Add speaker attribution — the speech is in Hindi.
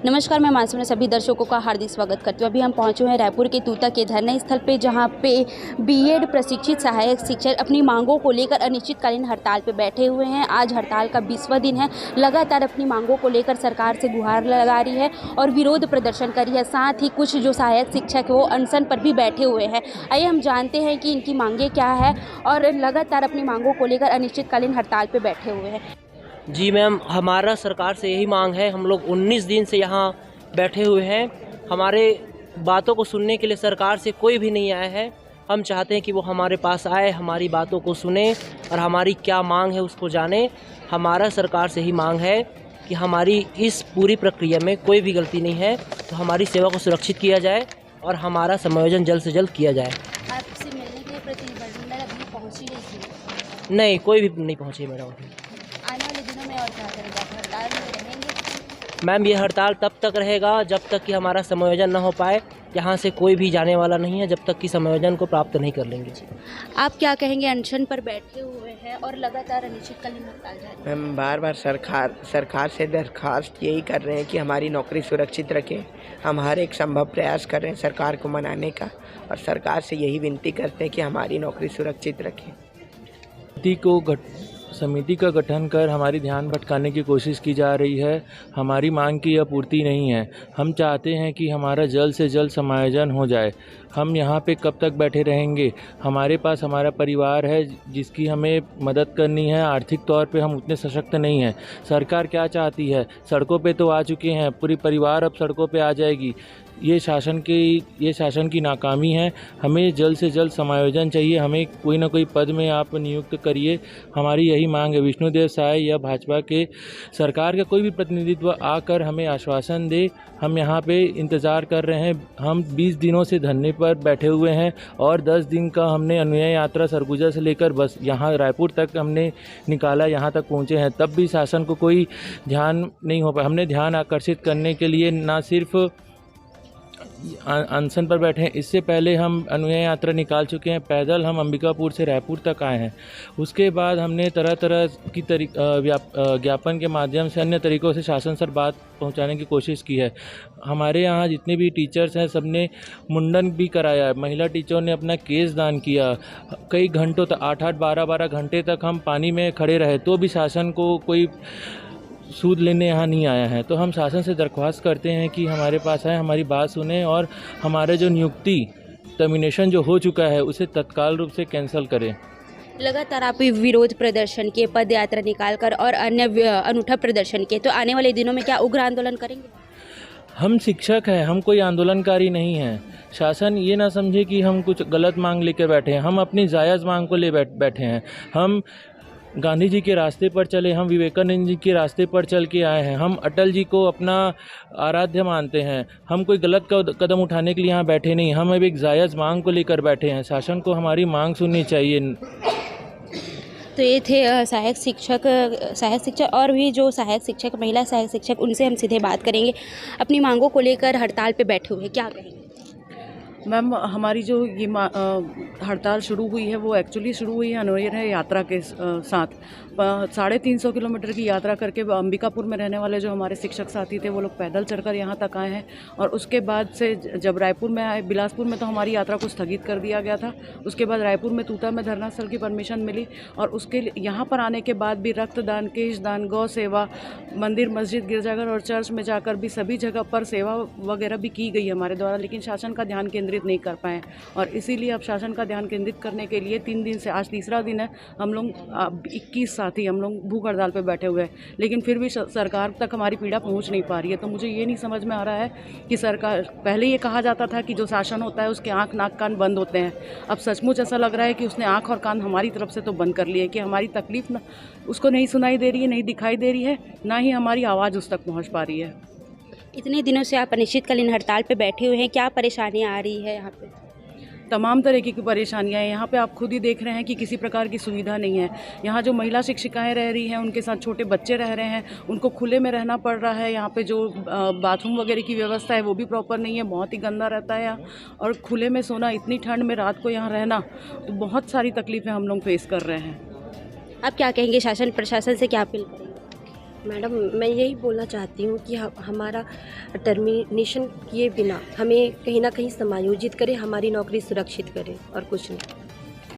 Speaker 1: नमस्कार, मैं मानसून में सभी दर्शकों का हार्दिक स्वागत करती हूँ। अभी हम पहुँचे हैं रायपुर के तूता के धरना स्थल पे, जहाँ पे बीएड प्रशिक्षित सहायक शिक्षक अपनी मांगों को लेकर अनिश्चितकालीन हड़ताल पे बैठे हुए हैं। आज हड़ताल का 20वां दिन है। लगातार अपनी मांगों को लेकर सरकार से गुहार लगा रही है और विरोध प्रदर्शन कर रही है। साथ ही कुछ जो सहायक शिक्षक है वो अनशन पर भी बैठे हुए हैं। आइए हम जानते हैं कि इनकी मांगें क्या है और लगातार अपनी मांगों को लेकर अनिश्चितकालीन हड़ताल पर बैठे हुए हैं।
Speaker 2: जी मैम, हमारा सरकार से यही मांग है। हम लोग 19 दिन से यहाँ बैठे हुए हैं। हमारे बातों को सुनने के लिए सरकार से कोई भी नहीं आया है। हम चाहते हैं कि वो हमारे पास आए, हमारी बातों को सुने और हमारी क्या मांग है उसको जाने। हमारा सरकार से ही मांग है कि हमारी इस पूरी प्रक्रिया में कोई भी गलती नहीं है, तो हमारी सेवा को सुरक्षित किया जाए और हमारा समायोजन जल्द से जल्द किया जाए।
Speaker 1: आपसे मिलने के लिए प्रतिनिधिमंडल अभी पहुँची नहीं थी?
Speaker 2: नहीं, कोई भी नहीं पहुँची मैडम।
Speaker 1: आने वाले दिनों में और क्या करेंगे? हड़ताल में रहेंगे?
Speaker 2: मैम, ये हड़ताल तब तक रहेगा जब तक कि हमारा समायोजन न हो पाए। यहाँ से कोई भी जाने वाला नहीं है जब तक कि समायोजन को प्राप्त नहीं कर लेंगे।
Speaker 1: आप क्या कहेंगे? अनशन पर बैठे हुए हैं और लगातार अनिश्चितकालीन हड़ताल जारी है।
Speaker 3: हम बार बार सरकार से दरख्वास्त यही कर रहे हैं कि हमारी नौकरी सुरक्षित रखें। हम हर एक संभव प्रयास कर रहे हैं सरकार को मनाने का और सरकार से यही विनती करते हैं कि हमारी नौकरी सुरक्षित रखें।
Speaker 4: समिति का गठन कर हमारी ध्यान भटकाने की कोशिश की जा रही है। हमारी मांग की यह पूर्ति नहीं है। हम चाहते हैं कि हमारा जल्द से जल्द समायोजन हो जाए। हम यहाँ पे कब तक बैठे रहेंगे? हमारे पास हमारा परिवार है जिसकी हमें मदद करनी है। आर्थिक तौर पे हम उतने सशक्त नहीं हैं। सरकार क्या चाहती है? सड़कों पे तो आ चुके हैं, पूरी परिवार अब सड़कों पे आ जाएगी। ये शासन की नाकामी है। हमें जल्द से जल्द समायोजन चाहिए। हमें कोई ना कोई पद में आप नियुक्त करिए। हमारी यही मांग है। विष्णुदेव साय या भाजपा के सरकार का कोई भी प्रतिनिधित्व आकर हमें आश्वासन दे। हम यहाँ पे इंतज़ार कर रहे हैं। हम 20 दिनों से धरने पर बैठे हुए हैं और 10 दिन का हमने अनुयायी यात्रा सरगुजा से लेकर बस यहाँ रायपुर तक हमने निकाला, यहाँ तक पहुँचे हैं। तब भी शासन को कोई ध्यान नहीं हो पाया। हमने ध्यान आकर्षित करने के लिए ना सिर्फ अनशन पर बैठे हैं, इससे पहले हम अनुयायी यात्रा निकाल चुके हैं। पैदल हम अंबिकापुर से रायपुर तक आए हैं। उसके बाद हमने तरह तरह की ज्ञापन के माध्यम से अन्य तरीक़ों से शासन सर बात पहुंचाने की कोशिश की है। हमारे यहाँ जितने भी टीचर्स हैं सबने मुंडन भी कराया है। महिला टीचरों ने अपना केस दान किया। कई घंटों तक 8-8, 12-12 घंटे तक हम पानी में खड़े रहे, तो भी शासन को कोई सूद लेने यहाँ नहीं आया है। तो हम शासन से दरख्वास्त करते हैं कि हमारे पास आए, हमारी बात सुने और हमारे जो नियुक्ति टर्मिनेशन जो हो चुका है उसे तत्काल रूप से कैंसिल करें।
Speaker 1: लगातार आप विरोध प्रदर्शन किए, पद यात्रा निकालकर और अन्य अनूठा प्रदर्शन किए, तो आने वाले दिनों में क्या उग्र आंदोलन करेंगे? हम
Speaker 4: शिक्षक हैं, हम कोई आंदोलनकारी नहीं हैं। शासन ये ना समझे कि हम कुछ गलत मांग लेकर बैठे हैं। हम अपनी जायज़ मांग को ले बैठे हैं। हम गांधी जी के रास्ते पर चले, हम विवेकानंद जी के रास्ते पर चल के आए हैं। हम अटल जी को अपना आराध्य मानते हैं। हम कोई गलत कदम उठाने के लिए यहाँ बैठे नहीं। हम अब एक जायज़ मांग को लेकर बैठे हैं। शासन को हमारी मांग सुननी चाहिए।
Speaker 1: तो ये थे सहायक शिक्षक और भी जो सहायक शिक्षक, महिला सहायक शिक्षक, उनसे हम सीधे बात करेंगे। अपनी मांगों को लेकर हड़ताल पे बैठे हुए क्या कहेंगे?
Speaker 5: मैम, हमारी जो ये हड़ताल शुरू हुई है वो एक्चुअली शुरू हुई है अनुयायी यात्रा के साथ। 350 किलोमीटर की यात्रा करके अंबिकापुर में रहने वाले जो हमारे शिक्षक साथी थे वो लोग पैदल चढ़कर यहाँ तक आए हैं। और उसके बाद से जब रायपुर में आए, बिलासपुर में तो हमारी यात्रा को स्थगित कर दिया गया था। उसके बाद रायपुर में तूता में धरना स्थल की परमिशन मिली और उसके यहाँ पर आने के बाद भी रक्तदान, केशदान, गौ सेवा, मंदिर, मस्जिद, गिरजाघर और चर्च में जाकर भी सभी जगह पर सेवा वगैरह भी की गई हमारे द्वारा, लेकिन शासन का ध्यान केंद्रित नहीं कर पाए। और इसीलिए अब शासन का ध्यान केंद्रित करने के लिए 3 दिन से, आज तीसरा दिन है, हम लोग 21 साथी हम लोग भूख हड़ताल पे बैठे हुए हैं। लेकिन फिर भी सरकार तक हमारी पीड़ा पहुंच नहीं पा रही है। तो मुझे ये नहीं समझ में आ रहा है कि सरकार, पहले ये कहा जाता था कि जो शासन होता है उसके आँख, नाक, कान बंद होते हैं। अब सचमुच ऐसा लग रहा है कि उसने आँख और कान हमारी तरफ से तो बंद कर लिए, कि हमारी तकलीफ ना उसको नहीं सुनाई दे रही है, नहीं दिखाई दे रही है, ना ही हमारी आवाज़ उस तक पहुँच पा रही है।
Speaker 1: इतने दिनों से आप अनिश्चितकालीन हड़ताल पे बैठे हुए हैं, क्या परेशानियां आ रही है यहाँ पे?
Speaker 5: तमाम तरह की परेशानियां हैं यहाँ पे। आप खुद ही देख रहे हैं कि किसी प्रकार की सुविधा नहीं है। यहाँ जो महिला शिक्षिकाएं रह रही हैं, उनके साथ छोटे बच्चे रह रहे हैं, उनको खुले में रहना पड़ रहा है। यहाँ पे जो बाथरूम वगैरह की व्यवस्था है वो भी प्रॉपर नहीं है, बहुत ही गंदा रहता है यहाँ। और खुले में सोना, इतनी ठंड में रात को यहाँ रहना, तो बहुत सारी तकलीफ़ें हम लोग फेस कर रहे हैं।
Speaker 1: आप क्या कहेंगे? शासन प्रशासन से क्या अपील करेंगे?
Speaker 6: मैडम मैं यही बोलना चाहती हूँ कि हमारा टर्मिनेशन किए बिना हमें कहीं ना कहीं समायोजित करें, हमारी नौकरी सुरक्षित करें और कुछ नहीं।